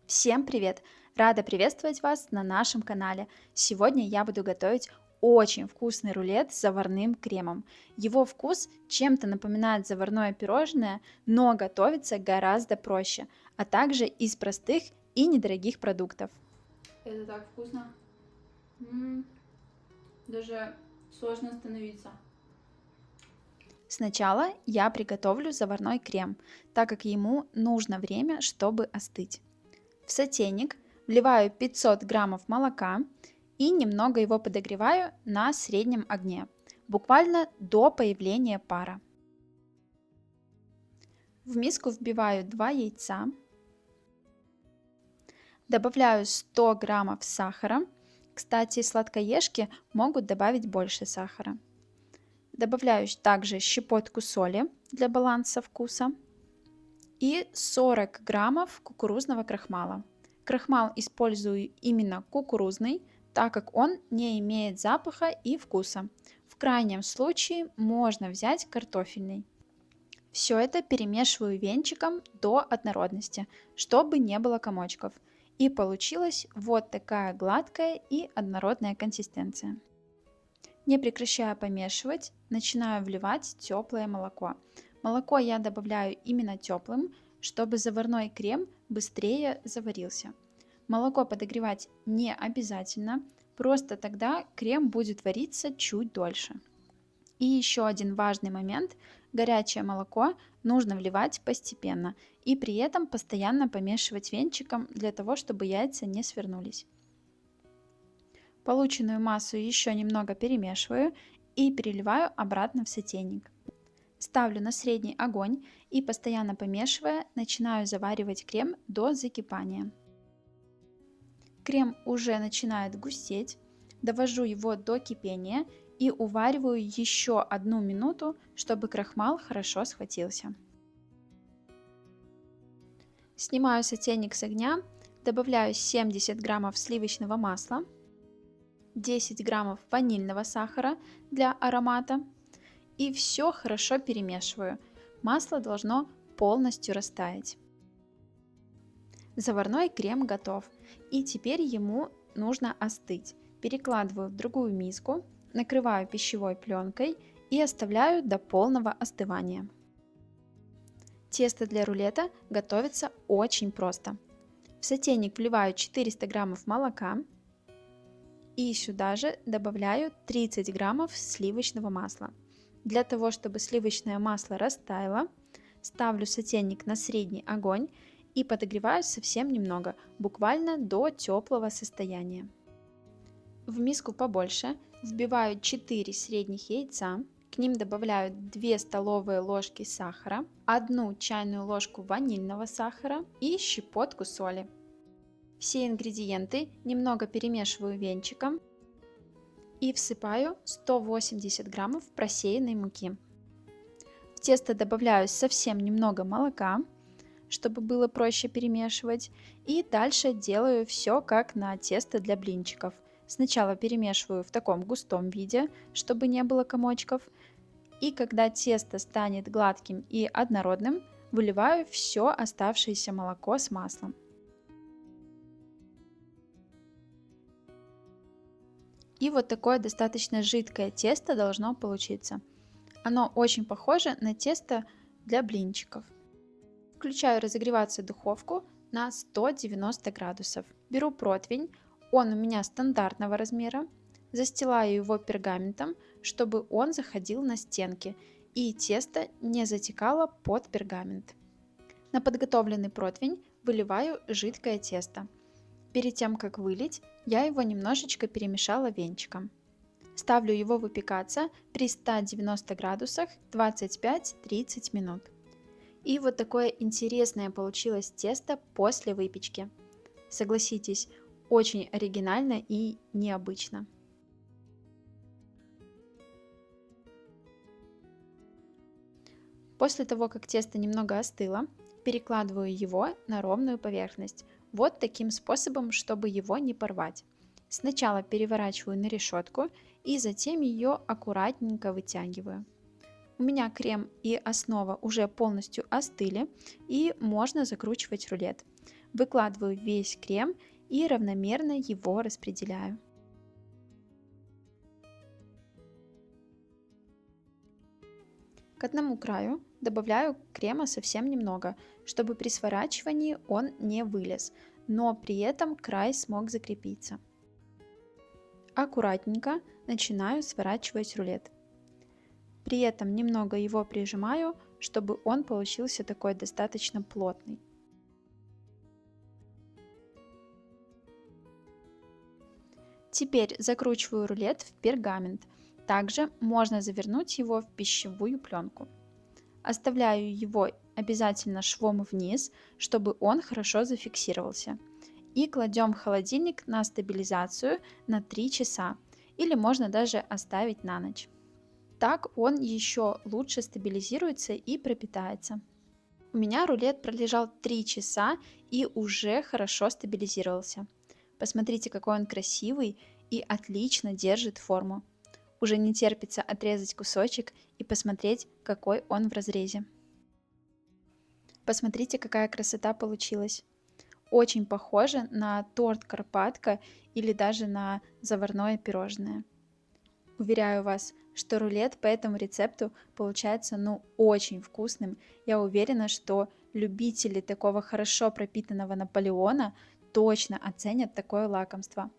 Всем привет! Рада приветствовать вас на нашем канале. Сегодня я буду готовить очень вкусный рулет с заварным кремом. Его вкус чем-то напоминает заварное пирожное, но готовится гораздо проще, а также из простых и недорогих продуктов. Это так вкусно. Даже сложно остановиться. Сначала я приготовлю заварной крем, так как ему нужно время, чтобы остыть. В сотейник вливаю 500 граммов молока и немного его подогреваю на среднем огне, буквально до появления пара. В миску вбиваю 2 яйца, добавляю 100 граммов сахара. Кстати, сладкоежки могут добавить больше сахара. Добавляю также щепотку соли для баланса вкуса и 40 граммов кукурузного крахмала. Крахмал использую именно кукурузный, так как он не имеет запаха и вкуса. В крайнем случае можно взять картофельный. Все это перемешиваю венчиком до однородности, чтобы не было комочков. И получилась вот такая гладкая и однородная консистенция. Не прекращая помешивать, начинаю вливать теплое молоко. Молоко я добавляю именно теплым, чтобы заварной крем быстрее заварился. Молоко подогревать не обязательно, просто тогда крем будет вариться чуть дольше. И еще один важный момент. Горячее молоко нужно вливать постепенно и при этом постоянно помешивать венчиком для того, чтобы яйца не свернулись. Полученную массу еще немного перемешиваю и переливаю обратно в сотейник. Ставлю на средний огонь и, постоянно помешивая, начинаю заваривать крем до закипания. Крем уже начинает густеть, довожу его до кипения и увариваю еще 1 минуту, чтобы крахмал хорошо схватился. Снимаю сотейник с огня, добавляю 70 граммов сливочного масла, 10 граммов ванильного сахара для аромата и все хорошо перемешиваю. Масло должно полностью растаять. Заварной крем готов, и теперь ему нужно остыть. Перекладываю в другую миску, накрываю пищевой пленкой и оставляю до полного остывания. Тесто для рулета готовится очень просто. В сотейник вливаю 400 граммов молока и сюда же добавляю 30 граммов сливочного масла. Для того, чтобы сливочное масло растаяло, ставлю сотейник на средний огонь и подогреваю совсем немного, буквально до теплого состояния. В миску побольше вбиваю 4 средних яйца, к ним добавляю 2 столовые ложки сахара, 1 чайную ложку ванильного сахара и щепотку соли. Все ингредиенты немного перемешиваю венчиком и всыпаю 180 граммов просеянной муки. В тесто добавляю совсем немного молока, чтобы было проще перемешивать. И дальше делаю все как на тесто для блинчиков. Сначала перемешиваю в таком густом виде, чтобы не было комочков. И когда тесто станет гладким и однородным, выливаю все оставшееся молоко с маслом. И вот такое достаточно жидкое тесто должно получиться. Оно очень похоже на тесто для блинчиков. Включаю разогреваться духовку на 190 градусов. Беру противень, он у меня стандартного размера. Застилаю его пергаментом, чтобы он заходил на стенки и тесто не затекало под пергамент. На подготовленный противень выливаю жидкое тесто. Перед тем, как вылить, я его немножечко перемешала венчиком. Ставлю его выпекаться при 190 градусах 25-30 минут. И вот такое интересное получилось тесто после выпечки. Согласитесь, очень оригинально и необычно. После того, как тесто немного остыло, перекладываю его на ровную поверхность. Вот таким способом, чтобы его не порвать. Сначала переворачиваю на решетку и затем ее аккуратненько вытягиваю. У меня крем и основа уже полностью остыли и можно закручивать рулет. Выкладываю весь крем и равномерно его распределяю. К одному краю добавляю крема совсем немного, чтобы при сворачивании он не вылез, но при этом край смог закрепиться. Аккуратненько начинаю сворачивать рулет. При этом немного его прижимаю, чтобы он получился такой достаточно плотный. Теперь закручиваю рулет в пергамент. Также можно завернуть его в пищевую пленку. Оставляю его обязательно швом вниз, чтобы он хорошо зафиксировался. И кладем в холодильник на стабилизацию на 3 часа. Или можно даже оставить на ночь. Так он еще лучше стабилизируется и пропитается. У меня рулет пролежал 3 часа и уже хорошо стабилизировался. Посмотрите, какой он красивый и отлично держит форму. Уже не терпится отрезать кусочек и посмотреть, какой он в разрезе. Посмотрите, какая красота получилась. Очень похоже на торт Карпатка или даже на заварное пирожное. Уверяю вас, что рулет по этому рецепту получается очень вкусным. Я уверена, что любители такого хорошо пропитанного Наполеона точно оценят такое лакомство.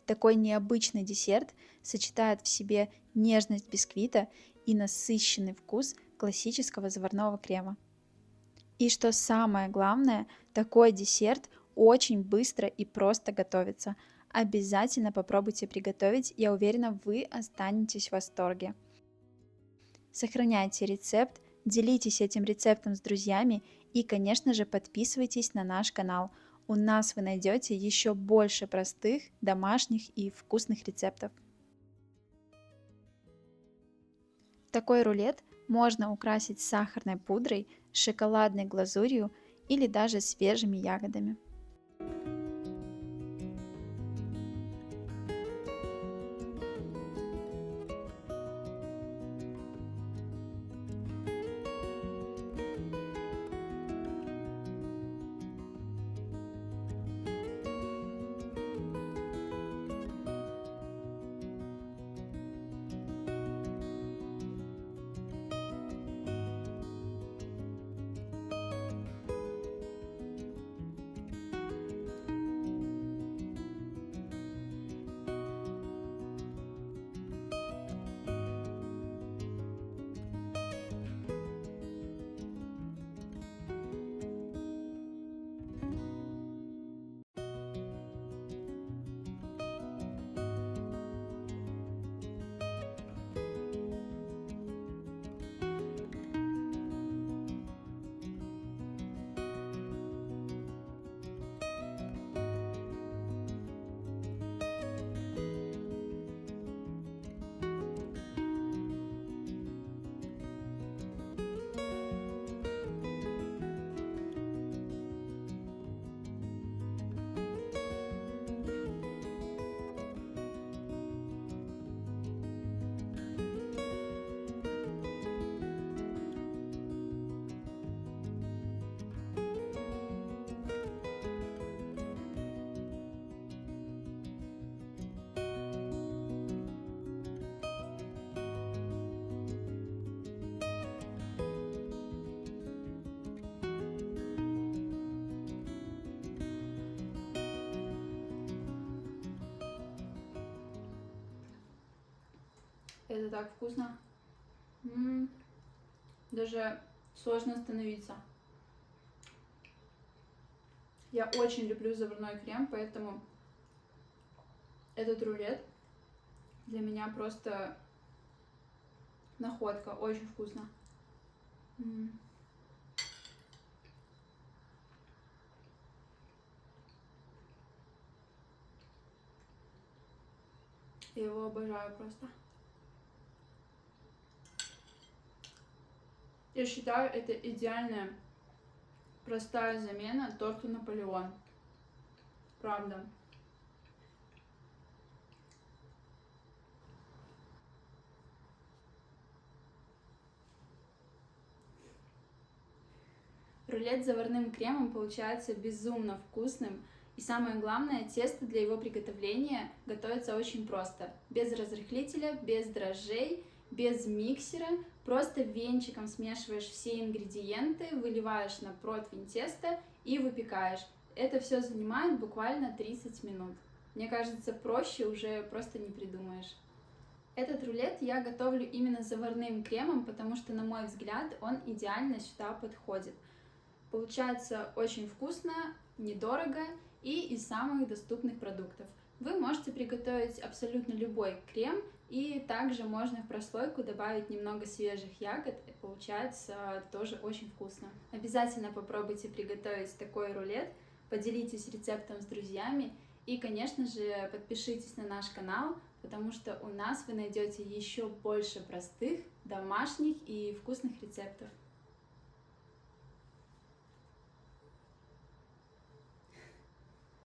Такой необычный десерт сочетает в себе нежность бисквита и насыщенный вкус классического заварного крема. И что самое главное, такой десерт очень быстро и просто готовится. Обязательно попробуйте приготовить, я уверена, вы останетесь в восторге. Сохраняйте рецепт, делитесь этим рецептом с друзьями и, конечно же, подписывайтесь на наш канал. У нас вы найдете еще больше простых, домашних и вкусных рецептов. Такой рулет можно украсить сахарной пудрой, шоколадной глазурью или даже свежими ягодами. Это так вкусно. Даже сложно остановиться. Я очень люблю заварной крем, поэтому этот рулет для меня просто находка. Очень вкусно. Я его обожаю просто. Я считаю, это идеальная, простая замена торту Наполеон. Правда. Рулет с заварным кремом получается безумно вкусным. И самое главное, тесто для его приготовления готовится очень просто. Без разрыхлителя, без дрожжей, без миксера. Просто венчиком смешиваешь все ингредиенты, выливаешь на противень теста и выпекаешь. Это все занимает буквально 30 минут. Мне кажется, проще уже просто не придумаешь. Этот рулет я готовлю именно с заварным кремом, потому что, на мой взгляд, он идеально сюда подходит. Получается очень вкусно, недорого и из самых доступных продуктов. Вы можете приготовить абсолютно любой крем, и также можно в прослойку добавить немного свежих ягод, и получается тоже очень вкусно. Обязательно попробуйте приготовить такой рулет, поделитесь рецептом с друзьями и, конечно же, подпишитесь на наш канал, потому что у нас вы найдете еще больше простых, домашних и вкусных рецептов.